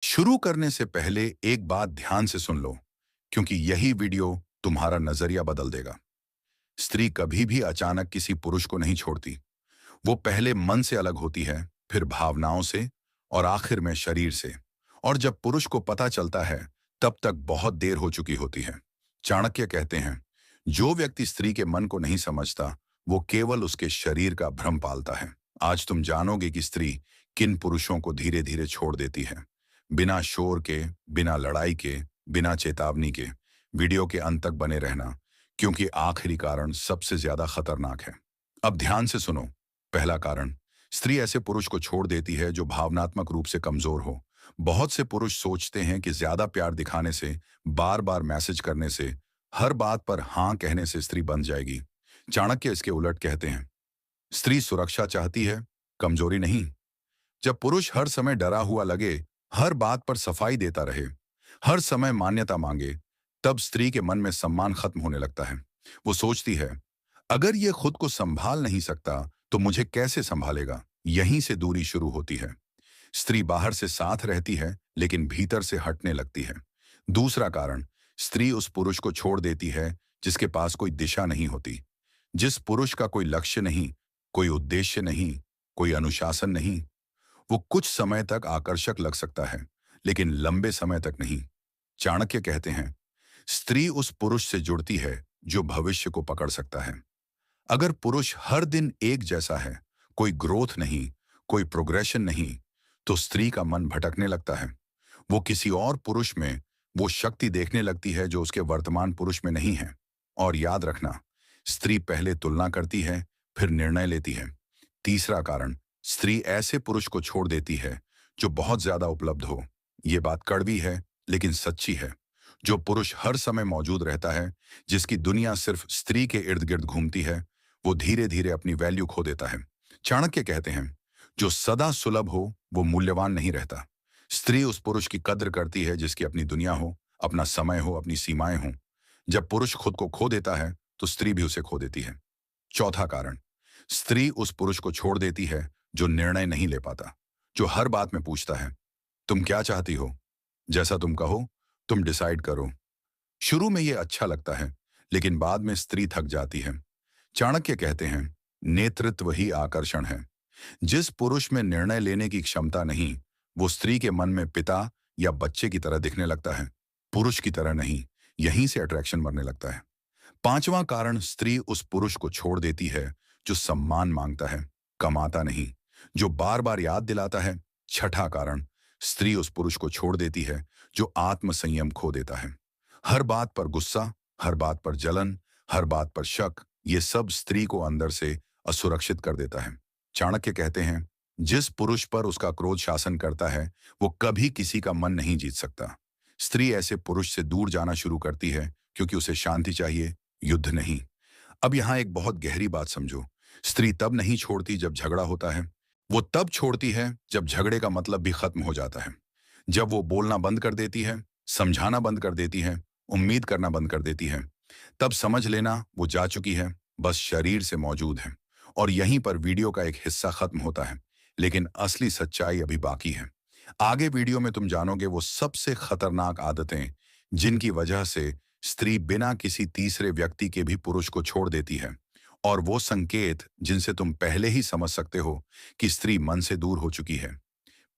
शुरू करने से पहले एक बात ध्यान से सुन लो, क्योंकि यही वीडियो तुम्हारा नजरिया बदल देगा। स्त्री कभी भी अचानक किसी पुरुष को नहीं छोड़ती। वो पहले मन से अलग होती है, फिर भावनाओं से और आखिर में शरीर से। और जब पुरुष को पता चलता है, तब तक बहुत देर हो चुकी होती है। चाणक्य कहते हैं, जो व्यक्ति स्त्री के मन को नहीं समझता, वो केवल उसके शरीर का भ्रम पालता है। आज तुम जानोगे कि स्त्री किन पुरुषों को धीरे धीरे छोड़ देती है, बिना शोर के, बिना लड़ाई के, बिना चेतावनी के। वीडियो के अंत तक बने रहना, क्योंकि आखिरी कारण सबसे ज्यादा खतरनाक है। अब ध्यान से सुनो। पहला कारण, स्त्री ऐसे पुरुष को छोड़ देती है जो भावनात्मक रूप से कमजोर हो। बहुत से पुरुष सोचते हैं कि ज्यादा प्यार दिखाने से, बार बार मैसेज करने से, हर बात पर हाँ कहने से स्त्री बन जाएगी। चाणक्य इसके उलट कहते हैं, स्त्री सुरक्षा चाहती है, कमजोरी नहीं। जब पुरुष हर समय डरा हुआ लगे, हर बात पर सफाई देता रहे, हर समय मान्यता मांगे, तब स्त्री के मन में सम्मान खत्म होने लगता है। वो सोचती है, अगर ये खुद को संभाल नहीं सकता तो मुझे कैसे संभालेगा। यहीं से दूरी शुरू होती है। स्त्री बाहर से साथ रहती है, लेकिन भीतर से हटने लगती है। दूसरा कारण, स्त्री उस पुरुष को छोड़ देती है जिसके पास कोई दिशा नहीं होती। जिस पुरुष का कोई लक्ष्य नहीं, कोई उद्देश्य नहीं, कोई अनुशासन नहीं, वो कुछ समय तक आकर्षक लग सकता है, लेकिन लंबे समय तक नहीं। चाणक्य कहते हैं, स्त्री उस पुरुष से जुड़ती है जो भविष्य को पकड़ सकता है। अगर पुरुष हर दिन एक जैसा है, कोई ग्रोथ नहीं, कोई प्रोग्रेशन नहीं, तो स्त्री का मन भटकने लगता है। वो किसी और पुरुष में वो शक्ति देखने लगती है जो उसके वर्तमान पुरुष में नहीं है। और याद रखना, स्त्री पहले तुलना करती है, फिर निर्णय लेती है। तीसरा कारण, स्त्री ऐसे पुरुष को छोड़ देती है जो बहुत ज्यादा उपलब्ध हो। ये बात कड़वी है, लेकिन सच्ची है। जो पुरुष हर समय मौजूद रहता है, जिसकी दुनिया सिर्फ स्त्री के इर्द गिर्द घूमती है, वो धीरे धीरे अपनी वैल्यू खो देता है। चाणक्य कहते हैं, जो सदा सुलभ हो वो मूल्यवान नहीं रहता। स्त्री उस पुरुष की कद्र करती है जिसकी अपनी दुनिया हो, अपना समय हो, अपनी सीमाएं हो। जब पुरुष खुद को खो देता है, तो स्त्री भी उसे खो देती है। चौथा कारण, स्त्री उस पुरुष को छोड़ देती है जो निर्णय नहीं ले पाता, जो हर बात में पूछता है, तुम क्या चाहती हो? जैसा तुम कहो, तुम डिसाइड करो। शुरू में ये अच्छा लगता है, लेकिन बाद में स्त्री थक जाती है। चाणक्य कहते हैं, नेतृत्व ही आकर्षण है। जिस पुरुष में निर्णय लेने की क्षमता नहीं, वो स्त्री के मन में पिता या बच्चे की तरह दिखने लगता है, पुरुष की तरह नहीं। यहीं से अट्रैक्शन मरने लगता है। पांचवां कारण, स्त्री उस पुरुष को छोड़ देती है जो सम्मान मांगता है, कमाता नहीं, जो बार बार याद दिलाता है। छठा कारण, स्त्री उस पुरुष को छोड़ देती है जो आत्म संयम खो देता है। हर बात पर गुस्सा, हर बात पर जलन, हर बात पर शक, ये सब स्त्री को अंदर से असुरक्षित कर देता है। चाणक्य कहते हैं, जिस पुरुष पर उसका क्रोध शासन करता है, वो कभी किसी का मन नहीं जीत सकता। स्त्री ऐसे पुरुष से दूर जाना शुरू करती है क्योंकि उसे शांति चाहिए, युद्ध नहीं। अब यहाँ एक बहुत गहरी बात समझो। स्त्री तब नहीं छोड़ती जब झगड़ा होता है, वो तब छोड़ती है जब झगड़े का मतलब भी खत्म हो जाता है। जब वो बोलना बंद कर देती है, समझाना बंद कर देती है, उम्मीद करना बंद कर देती है, तब समझ लेना वो जा चुकी है, बस शरीर से मौजूद है। और यहीं पर वीडियो का एक हिस्सा खत्म होता है, लेकिन असली सच्चाई अभी बाकी है। आगे वीडियो में तुम जानोगे वो सबसे खतरनाक आदतें जिनकी वजह से स्त्री बिना किसी तीसरे व्यक्ति के भी पुरुष को छोड़ देती है, और वो संकेत जिनसे तुम पहले ही समझ सकते हो कि स्त्री मन से दूर हो चुकी है।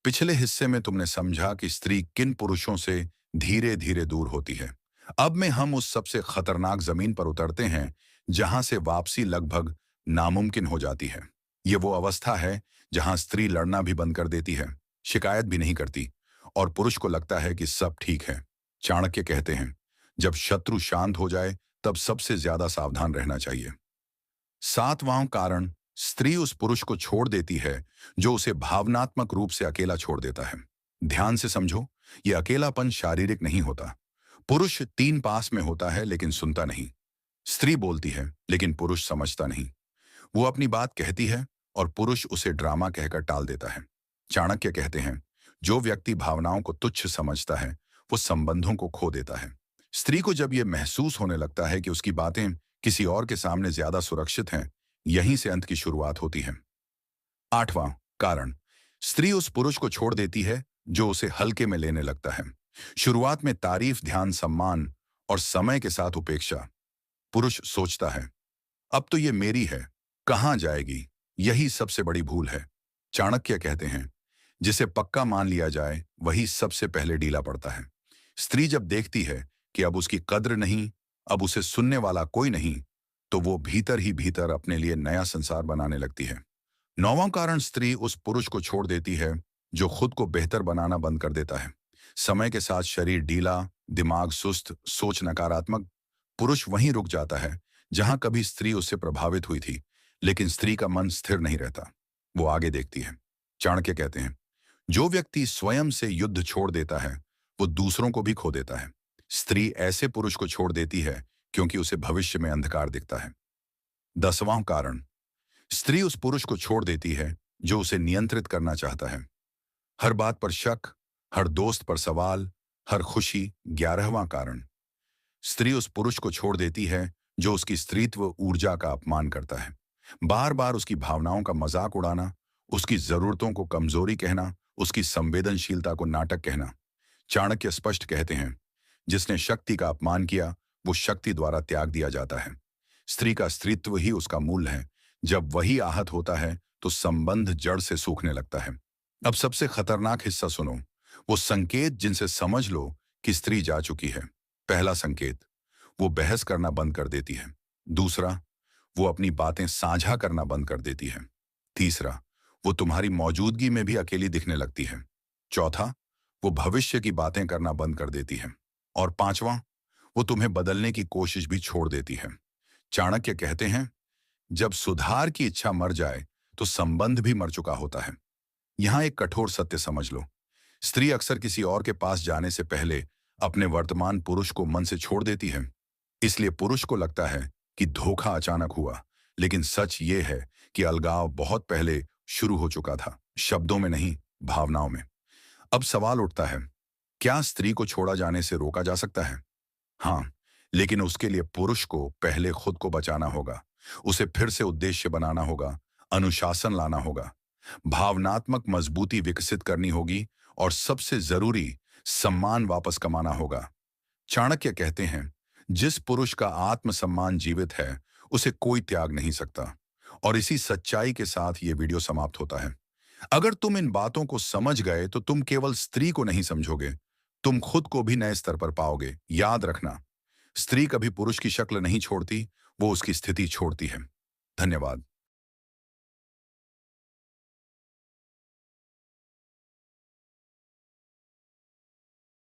पिछले हिस्से में तुमने समझा कि स्त्री किन पुरुषों से धीरे धीरे दूर होती है। अब में हम उस सबसे खतरनाक जमीन पर उतरते हैं जहां से वापसी लगभग नामुमकिन हो जाती है। ये वो अवस्था है जहां स्त्री लड़ना भी बंद कर देती है, शिकायत भी नहीं करती, और पुरुष को लगता है कि सब ठीक है। चाणक्य कहते हैं, जब शत्रु शांत हो जाए तब सबसे ज्यादा सावधान रहना चाहिए। सातवां कारण, स्त्री उस पुरुष को छोड़ देती है जो उसे भावनात्मक रूप से अकेला छोड़ देता है। ध्यान से समझो, यह अकेलापन शारीरिक नहीं होता। पुरुष तीन पास में होता है लेकिन सुनता नहीं। स्त्री बोलती है लेकिन पुरुष समझता नहीं। वो अपनी बात कहती है और पुरुष उसे ड्रामा कहकर टाल देता है। चाणक्य कहते हैं, जो व्यक्ति भावनाओं को तुच्छ समझता है, वो संबंधों को खो देता है। स्त्री को जब यह महसूस होने लगता है कि उसकी बातें किसी और के सामने ज्यादा सुरक्षित हैं, यहीं से अंत की शुरुआत होती है। आठवां कारण, स्त्री उस पुरुष को छोड़ देती है जो उसे हल्के में लेने लगता है। शुरुआत में तारीफ, ध्यान, सम्मान और समय के साथ उपेक्षा। पुरुष सोचता है, अब तो ये मेरी है, कहाँ जाएगी। यही सबसे बड़ी भूल है। चाणक्य कहते हैं, जिसे पक्का मान लिया जाए वही सबसे पहले ढीला पड़ता है। स्त्री जब देखती है कि अब उसकी कद्र नहीं, अब उसे सुनने वाला कोई नहीं, तो वो भीतर ही भीतर अपने लिए नया संसार बनाने लगती है। नौवां कारण, स्त्री उस पुरुष को छोड़ देती है जो खुद को बेहतर बनाना बंद कर देता है। समय के साथ शरीर ढीला, दिमाग सुस्त, सोच नकारात्मक। पुरुष वहीं रुक जाता है जहां कभी स्त्री उससे प्रभावित हुई थी, लेकिन स्त्री का मन स्थिर नहीं रहता, वो आगे देखती है। चाणक्य कहते हैं, जो व्यक्ति स्वयं से युद्ध छोड़ देता है वो दूसरों को भी खो देता है। स्त्री ऐसे पुरुष को छोड़ देती है क्योंकि उसे भविष्य में अंधकार दिखता है। 10वां कारण, स्त्री उस पुरुष को छोड़ देती है जो उसे नियंत्रित करना चाहता है। हर बात पर शक, हर दोस्त पर सवाल, हर खुशी। 11वां कारण, स्त्री उस पुरुष को छोड़ देती है जो उसकी स्त्रीत्व ऊर्जा का अपमान करता है। बार बार उसकी भावनाओं का मजाक उड़ाना, उसकी जरूरतों को कमजोरी कहना, उसकी संवेदनशीलता को नाटक कहना। चाणक्य स्पष्ट कहते हैं, जिसने शक्ति का अपमान किया वो शक्ति द्वारा त्याग दिया जाता है। स्त्री का स्त्रीत्व ही उसका मूल है। जब वही आहत होता है तो संबंध जड़ से सूखने लगता है। अब सबसे खतरनाक हिस्सा सुनो, वो संकेत जिनसे समझ लो कि स्त्री जा चुकी है। पहला संकेत, वो बहस करना बंद कर देती है। दूसरा, वो अपनी बातें साझा करना बंद कर देती है। तीसरा, वो तुम्हारी मौजूदगी में भी अकेली दिखने लगती है। चौथा, वो भविष्य की बातें करना बंद कर देती है। और पांचवा, वो तुम्हें बदलने की कोशिश भी छोड़ देती है। चाणक्य कहते हैं, जब सुधार की इच्छा मर जाए तो संबंध भी मर चुका होता है। यहां एक कठोर सत्य समझ लो, स्त्री अक्सर किसी और के पास जाने से पहले अपने वर्तमान पुरुष को मन से छोड़ देती है। इसलिए पुरुष को लगता है कि धोखा अचानक हुआ, लेकिन सच ये है कि अलगाव बहुत पहले शुरू हो चुका था, शब्दों में नहीं, भावनाओं में। अब सवाल उठता है, क्या स्त्री को छोड़ा जाने से रोका जा सकता है? हाँ, लेकिन उसके लिए पुरुष को पहले खुद को बचाना होगा। उसे फिर से उद्देश्य बनाना होगा, अनुशासन लाना होगा, भावनात्मक मजबूती विकसित करनी होगी और सबसे जरूरी, सम्मान वापस कमाना होगा। चाणक्य कहते हैं, जिस पुरुष का आत्मसम्मान जीवित है उसे कोई त्याग नहीं सकता। और इसी सच्चाई के साथ ये वीडियो समाप्त होता है। अगर तुम इन बातों को समझ गए तो तुम केवल स्त्री को नहीं समझोगे, तुम खुद को भी नए स्तर पर पाओगे। याद रखना, स्त्री कभी पुरुष की शक्ल नहीं छोड़ती, वो उसकी स्थिति छोड़ती है। धन्यवाद।